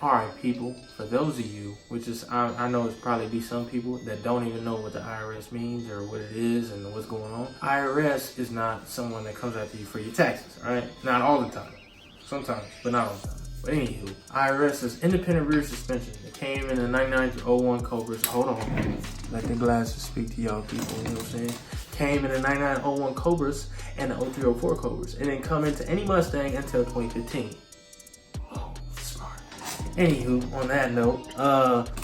Alright people, for those of you, which is, I know it's probably be some people that don't even know what the IRS means or what it is and what's going on. IRS is not someone that comes after you for your taxes, alright? Not all the time. Sometimes, but not all the time. But anywho, IRS is independent rear suspension. It came in the 99 through 01 Cobras. Hold on. Let the glasses speak to y'all people, you know what I'm saying? Came in the 9901 Cobras and the 0304 Cobras. It didn't come into any Mustang until 2015. Anywho, on that note,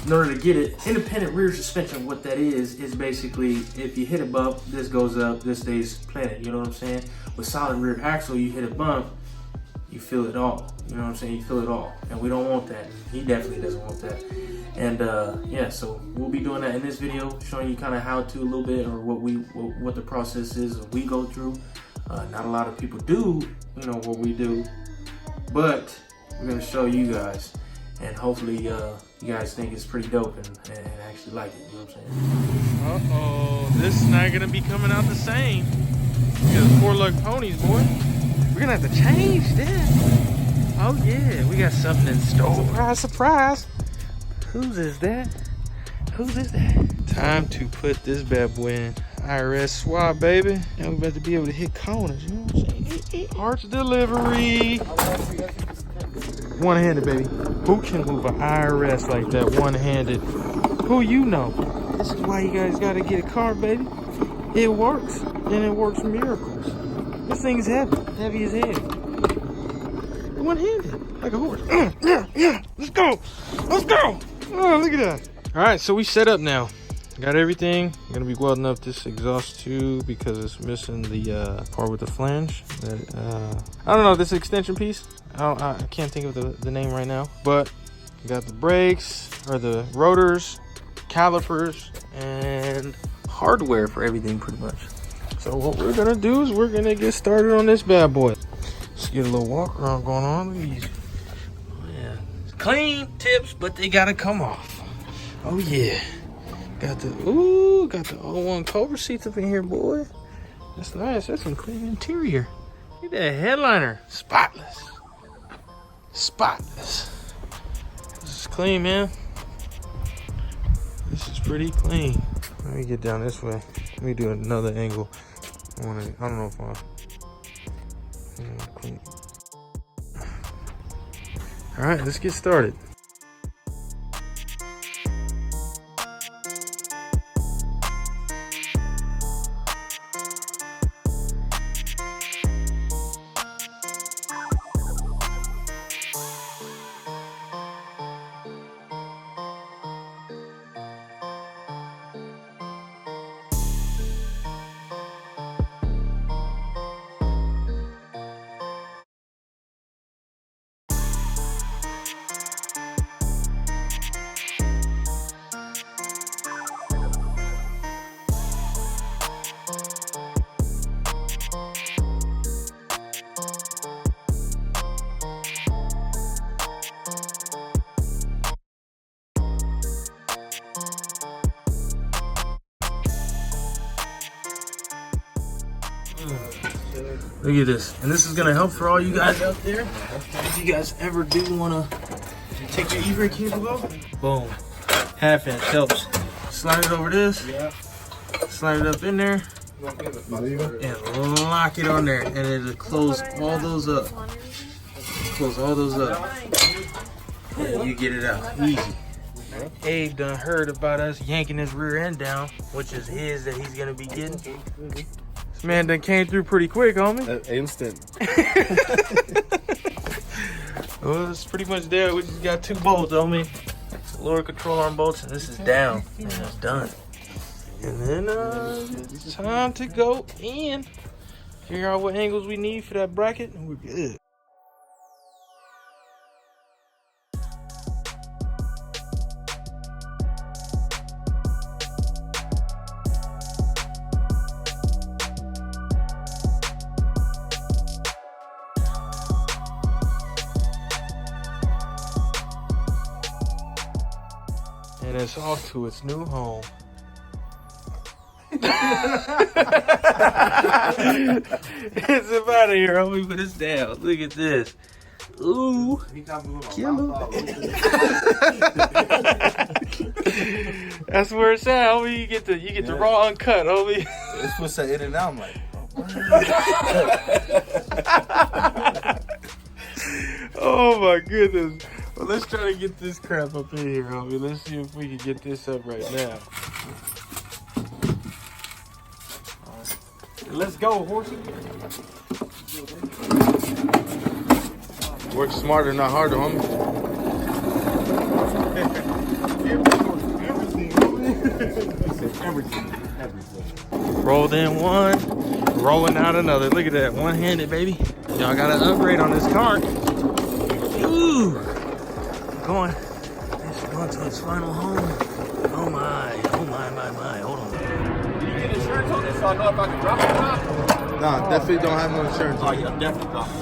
in order to get it, independent rear suspension, what that is basically if you hit a bump, this goes up, this stays planted, you know what I'm saying? With solid rear axle, you hit a bump, you feel it all, you know what I'm saying? You feel it all, and we don't want that. He definitely doesn't want that. And yeah, so we'll be doing that in this video, showing you kind of how to a little bit, or what the process is that we go through. Not a lot of people do, you know, what we do, but we're gonna show you guys. And hopefully you guys think it's pretty dope and actually like it, you know what I'm saying? Uh-oh, this is not gonna be coming out the same. Because poor luck ponies, boy. We're gonna have to change this. Oh yeah, we got something in store. Surprise, surprise. Whose is that? Whose is that? Time to put this bad boy in. IRS swap, baby. Now we're about to be able to hit corners, you know what I'm saying? Parts delivery. One-handed, baby. Who can move an IRS like that one-handed? Who you know? This is why you guys gotta get a car, baby. It works, and it works miracles. This thing's heavy as hell. One-handed, like a horse. Yeah, let's go. Oh, look at that. All right, so we set up now. Got everything. I'm gonna be welding up this exhaust tube because it's missing the part with the flange. I don't know, this extension piece. I can't think of the name right now, but got the brakes, or the rotors, calipers, and hardware for everything pretty much. So what we're gonna do is we're gonna get started on this bad boy. Let's get a little walk around going on. Look at these. Oh, yeah. Clean tips, but they gotta come off. Oh yeah. Got the 01 Cobra seats up in here, boy. That's nice. That's some clean interior. Look at that headliner. Spotless. This is clean, man. This is pretty clean. Let me get down this way. Let me do another angle. I don't know if I'm clean. All right, let's get started. Look at this, and this is gonna help for all you guys out there. If you guys ever do wanna take your E-brake cable off, boom, half inch helps. Slide it over this, slide it up in there, and lock it on there, and it'll close all those up. Close all those up, and you get it out easy. Abe done heard about us yanking his rear end down, which is his that he's gonna be getting. This man done came through pretty quick, homie. Instant. Well, it's pretty much there. We just got 2 bolts, homie. Lower control arm bolts, and this is down, and it's done. And then it's time to go in. Figure out what angles we need for that bracket, and we're good. And it's off to its new home. It's up out of here, homie, but it's down. Look at this. Ooh. Kill him. That's where it's at, homie. You get the raw uncut, homie. It's supposed to in and out. I'm like, oh my goodness. Well, let's try to get this crap up in here, homie. Let's see if we can get this up right now. Let's go, horsey. Work smarter, not harder, homie. Everything. Rolled in one, rolling out another. Look at that, one-handed, baby. Y'all got an upgrade on this car. Ooh, going to its final home. Oh my, hold on. did you get insurance on this so I know if I can drop it or not? No, definitely don't have no insurance. Oh, yeah, definitely drop it.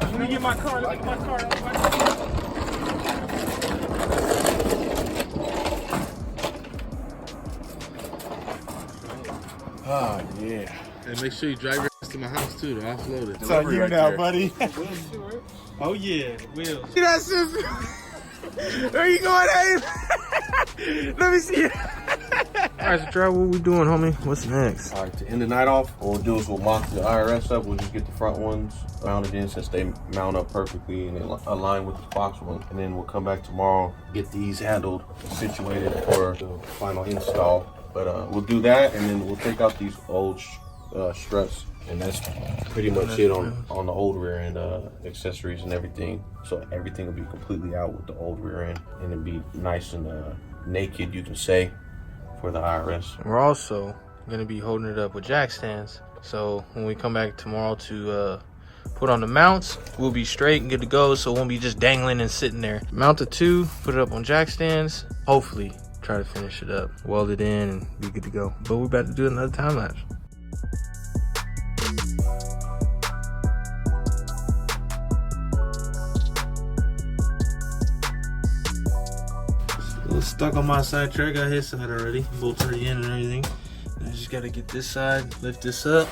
Let me get my car. Oh, yeah. And make sure you drive your ass to my house, too, to offload it. It's on you now, buddy. Oh, yeah, wheels. See that, sister? Where you going, Abe? Let me see it. All right, so Trav, what we doing, homie? What's next? All right, to end the night off, what we'll do is we'll mount the IRS up. We'll just get the front ones mounted in since they mount up perfectly and they align with the Fox one. And then we'll come back tomorrow, get these handled, situated for the final install. But we'll do that, and then we'll take out these old struts. And that's pretty much it on the old rear end accessories and everything. So everything will be completely out with the old rear end, and it'll be nice and naked, you can say, for the IRS. We're also gonna be holding it up with jack stands. So when we come back tomorrow to put on the mounts, we'll be straight and good to go. So it won't be just dangling and sitting there. Mount the two, put it up on jack stands. Hopefully try to finish it up, weld it in, and be good to go. But we're about to do another time lapse. Stuck on my side track. Got his side already, bolts already in and everything. I just gotta get this side, lift this up,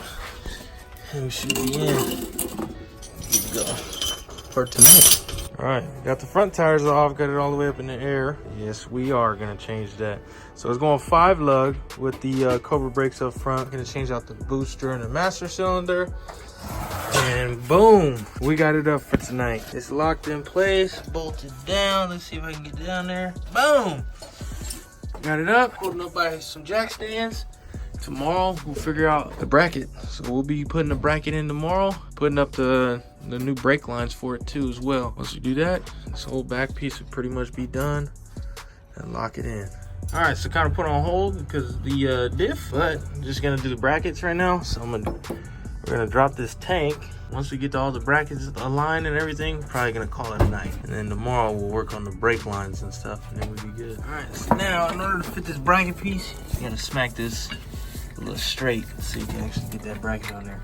and we should be in. Good to go for tonight. All right, got the front tires off, got it all the way up in the air. Yes, we are gonna change that. So it's going 5 lug with the Cobra brakes up front. Gonna change out the booster and the master cylinder. And boom, we got it up for tonight. It's locked in place, bolted down. Let's see if I can get down there. Boom! Got it up, holding up by some jack stands. Tomorrow, we'll figure out the bracket. So we'll be putting the bracket in tomorrow, putting up the new brake lines for it too as well. Once we do that, this whole back piece will pretty much be done and lock it in. All right, so kind of put on hold because of the diff, but I'm just gonna do the brackets right now. So we're gonna drop this tank. Once we get to all the brackets aligned and everything, probably gonna call it a night. And then tomorrow we'll work on the brake lines and stuff, and then we'll be good. All right, so now in order to fit this bracket piece, you gotta smack this a little straight so you can actually get that bracket on there.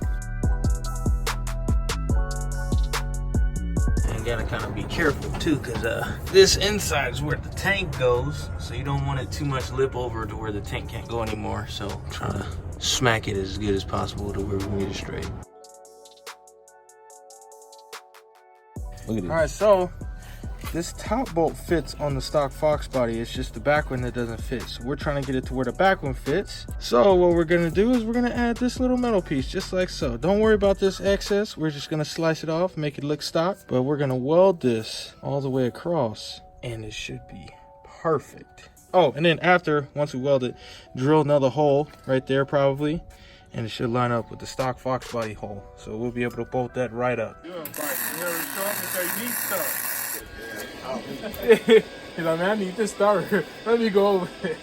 And you gotta kind of be careful too, because this inside is where the tank goes, so you don't want it too much lip over to where the tank can't go anymore. So try to smack it as good as possible to where we can get it straight. Look at this. All right, so this top bolt fits on the stock Foxbody. It's just the back one that doesn't fit. So we're trying to get it to where the back one fits. So what we're gonna do is we're gonna add this little metal piece just like so. Don't worry about this excess. We're just gonna slice it off, make it look stock. But we're gonna weld this all the way across, and it should be perfect. Oh, and then after, once we weld it, drill another hole right there probably, and it should line up with the stock Foxbody hole. So we'll be able to bolt that right up. You need stuff. He's like, man, I need this starter. Let me go over it.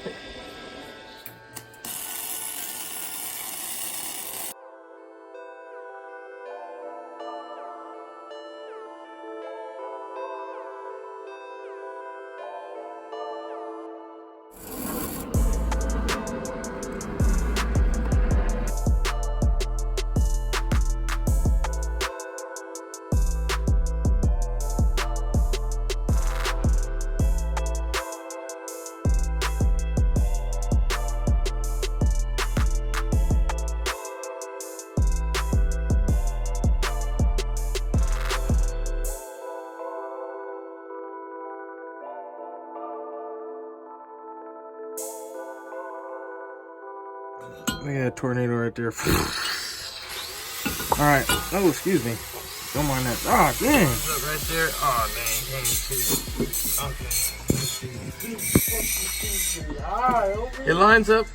We got a tornado right there. All right. Oh, excuse me. Don't mind that. Oh, dang. Look right there. Oh, dang. Can't see it. Okay. Let's see. It lines up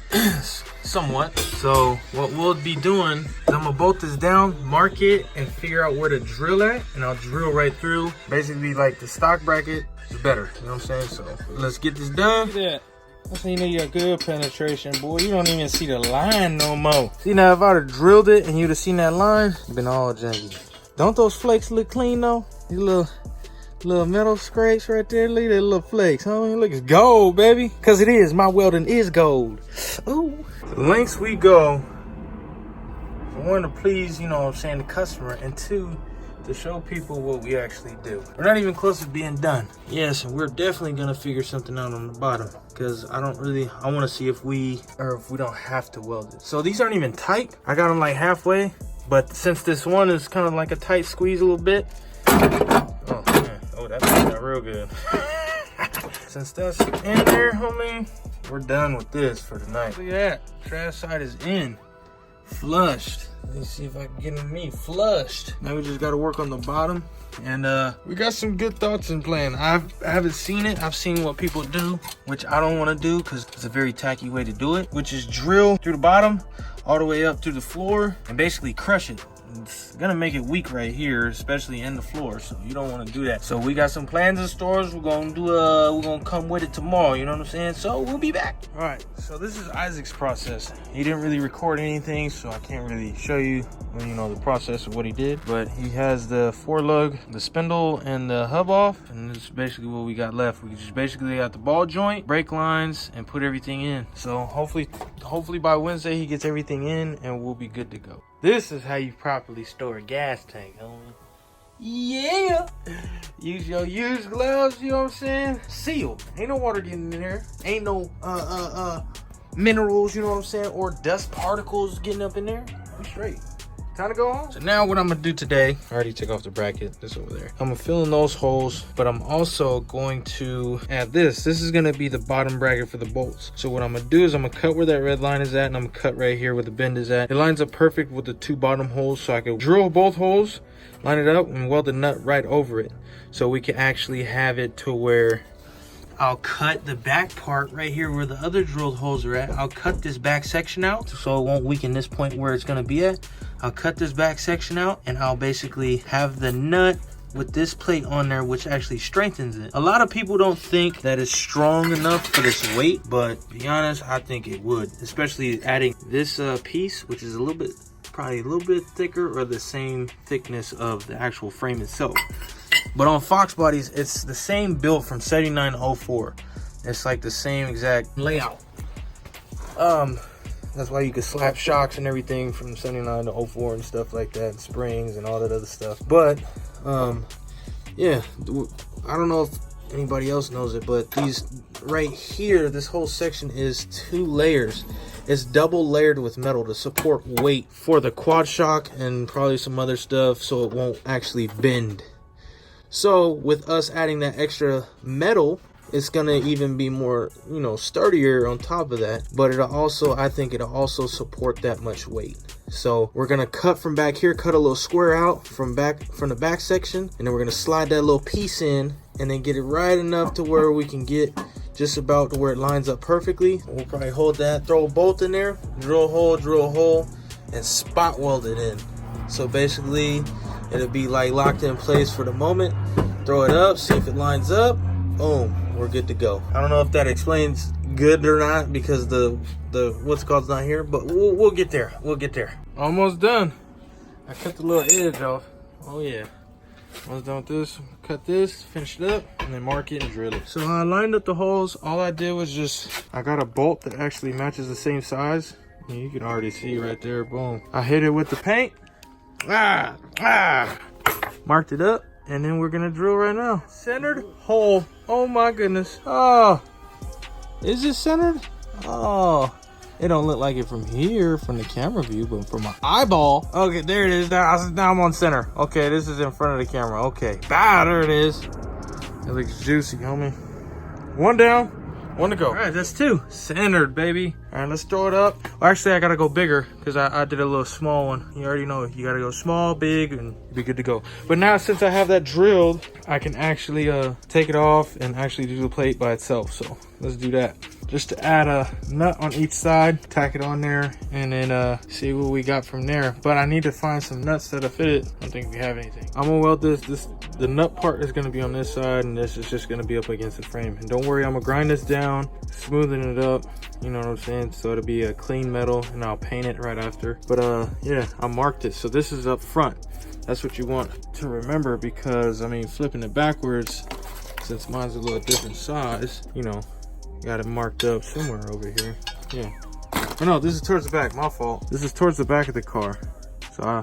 somewhat. So what we'll be doing is I'm gonna bolt this down, mark it, and figure out where to drill at, and I'll drill right through. Basically, like the stock bracket is better. You know what I'm saying? So let's get this done. Look at that. That's how you know you got good penetration, boy. You don't even see the line no more. See, now if I'd have drilled it and you'd have seen that line, it'd been all janky. Don't those flakes look clean though? These little metal scrapes right there. Look at that little flakes. Huh? Look, it's gold, baby. Cause it is. My welding is gold. Ooh. The lengths we go. For one, to please, you know what I'm saying, the customer, and two, to show people what we actually do. We're not even close to being done. Yes, and we're definitely gonna figure something out on the bottom, because I want to see if we don't have to weld it. So these aren't even tight. I got them like halfway, but since this one is kind of like a tight squeeze a little bit. Oh man, oh that got real good. Since that's in there, homie, we're done with this for tonight. Look at that, trash side is in, flushed. Let me see if I can get me flushed. Now we just got to work on the bottom, and we got some good thoughts and plan. I haven't seen it. I've seen what people do, which I don't want to do because it's a very tacky way to do it, which is drill through the bottom all the way up through the floor and basically crush it. It's gonna make it weak right here, especially in the floor, so you don't want to do that. So we got some plans in stores. We're gonna come with it tomorrow, you know what I'm saying? So we'll be back. All right, so this is Isaac's process. He didn't really record anything, so I can't really show you, you know, the process of what he did, but he has the 4-lug, the spindle, and the hub off, and this is basically what we got left. We just basically got the ball joint, brake lines, and put everything in. So hopefully by Wednesday he gets everything in and we'll be good to go. This is how you properly store a gas tank, homie. Yeah! Use your used gloves, you know what I'm saying? Sealed. Ain't no water getting in there. Ain't no minerals, you know what I'm saying? Or dust particles getting up in there. We straight. Time to go home. So now what I'm gonna do today, I already took off the bracket, this over there. I'm gonna fill in those holes, but I'm also going to add this. This is gonna be the bottom bracket for the bolts. So what I'm gonna do is I'm gonna cut where that red line is at, and I'm gonna cut right here where the bend is at. It lines up perfect with the 2 bottom holes, so I can drill both holes, line it up, and weld the nut right over it. So we can actually have it to where I'll cut the back part right here where the other drilled holes are at. I'll cut this back section out so it won't weaken this point where it's gonna be at. I'll cut this back section out, and I'll basically have the nut with this plate on there, which actually strengthens it. A lot of people don't think that it's strong enough for this weight, but to be honest, I think it would, especially adding this piece, which is probably a little bit thicker or the same thickness of the actual frame itself. But on Foxbodies, it's the same build from 79 to 04. It's like the same exact layout. That's why you could slap shocks and everything from 79 to 04 and stuff like that, and springs and all that other stuff. But yeah, I don't know if anybody else knows it, but these right here, this whole section is 2 layers. It's double layered with metal to support weight for the quad shock and probably some other stuff, so it won't actually bend. So with us adding that extra metal, it's gonna even be more, you know, sturdier on top of that, but I think it'll also support that much weight. So we're gonna cut from back here, cut a little square out from the back section, and then we're gonna slide that little piece in and then get it right enough to where we can get just about to where it lines up perfectly. We'll probably hold that, throw a bolt in there, drill a hole, and spot weld it in. So basically it'll be like locked in place for the moment. Throw it up, see if it lines up, boom, we're good to go. I don't know if that explains good or not because the what's called's not here, but we'll get there. We'll get there. Almost done. I cut the little edge off. Oh yeah. Almost done with this. Cut this, finish it up, and then mark it and drill it. So I lined up the holes. All I did was I got a bolt that actually matches the same size. And you can already see right there, boom. I hit it with the paint. Marked it up, and then we're gonna drill right now. Centered hole. Oh my goodness. Oh, is it centered? Oh, it don't look like it from here, from the camera view, but from my eyeball. Okay, there it is. Now I'm on center. Okay, this is in front of the camera. Okay, there it is. It looks juicy, homie. One down, One to go. All right, that's 2. Centered, baby. All right, let's throw it up. Well, actually, I gotta go bigger because I did a little small one. You already know you gotta go small, big, and you'll be good to go. But now since I have that drilled, I can actually take it off and actually do the plate by itself. So let's do that. Just to add a nut on each side, tack it on there, and then see what we got from there. But I need to find some nuts that'll fit it. I don't think we have anything. I'm gonna weld this. The nut part is gonna be on this side, and this is just gonna be up against the frame. And don't worry, I'm gonna grind this down, smoothing it up. You know what I'm saying? So it'll be a clean metal, and I'll paint it right after. But yeah, I marked it. So this is up front. That's what you want to remember, because I mean, flipping it backwards, since mine's a little different size, you know, got it marked up somewhere over here. Yeah. Oh no, this is towards the back, my fault. This is towards the back of the car. So I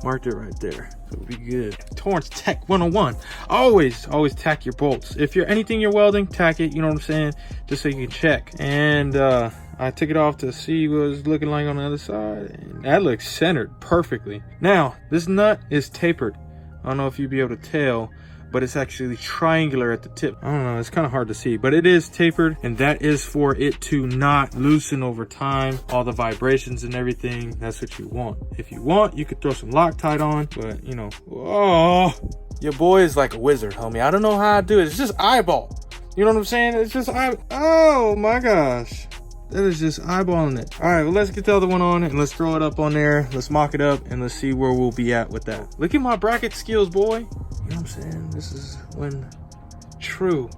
marked it right there. So it'll be good. Torrance Tech 101. Always tack your bolts. If you're anything you're welding, tack it, you know what I'm saying? Just so you can check. And I took it off to see what it was looking like on the other side. And that looks centered perfectly. Now, this nut is tapered. I don't know if you'll be able to tell, but it's actually triangular at the tip. I don't know, it's kind of hard to see, but it is tapered, and that is for it to not loosen over time. All the vibrations and everything, that's what you want. If you want, you could throw some Loctite on, but you know, oh, your boy is like a wizard, homie. I don't know how I do it. It's just eyeball. You know what I'm saying? It's just oh my gosh. That is just eyeballing it. All right, well, let's get the other one on and let's throw it up on there. Let's mock it up and let's see where we'll be at with that. Look at my bracket skills, boy. You know what I'm saying? This is when true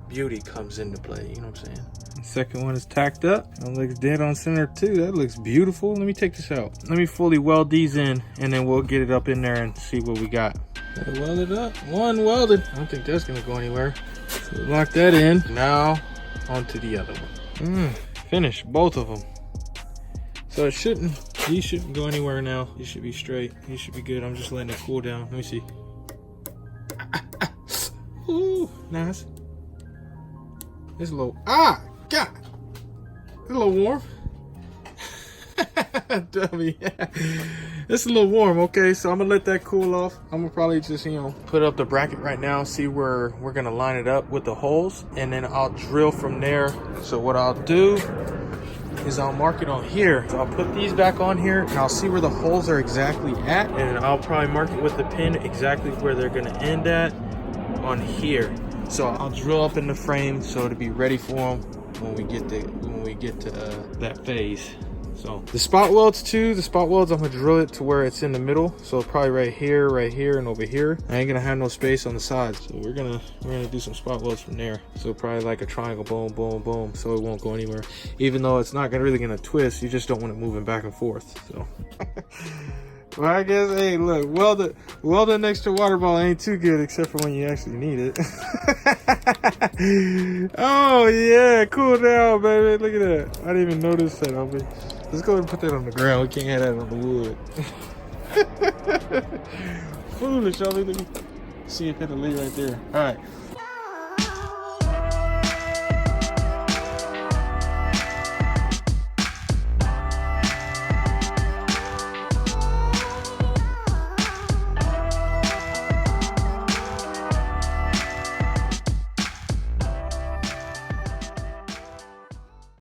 beauty comes into play. You know what I'm saying? The second one is tacked up. That looks dead on center too. That looks beautiful. Let me take this out. Let me fully weld these in, and then we'll get it up in there and see what we got. Gotta weld it up. One welded. I don't think that's gonna go anywhere. So lock that in. Now onto the other one. Finish both of them. So these shouldn't go anywhere now. These should be straight. These should be good. I'm just letting it cool down. Let me see. Ooh, nice. It's a little, God. It's a little warm. Dummy. It's a little warm. Okay, so I'm gonna let that cool off. I'm gonna probably just, you know, put up the bracket right now, see where we're gonna line it up with the holes, and then I'll drill from there. So what I'll do is I'll mark it on here. So I'll put these back on here, and I'll see where the holes are exactly at, and I'll probably mark it with the pin exactly where they're gonna end at on here. So I'll drill up in the frame so to be ready for them when we get to that phase. So the spot welds too, I'm gonna drill it to where it's in the middle. So probably right here, and over here. I ain't gonna have no space on the sides. So we're gonna do some spot welds from there. So probably like a triangle, boom, boom, boom, so it won't go anywhere. Even though it's not really gonna twist, you just don't want it moving back and forth. So well, I guess, hey, look, welding next to water ball ain't too good except for when you actually need it. Oh yeah, cool down, baby. Look at that. I didn't even notice that, homie. Let's go ahead and put that on the ground. We can't have that on the wood. Foolish, homie. Let me see if it'll lay right there. All right.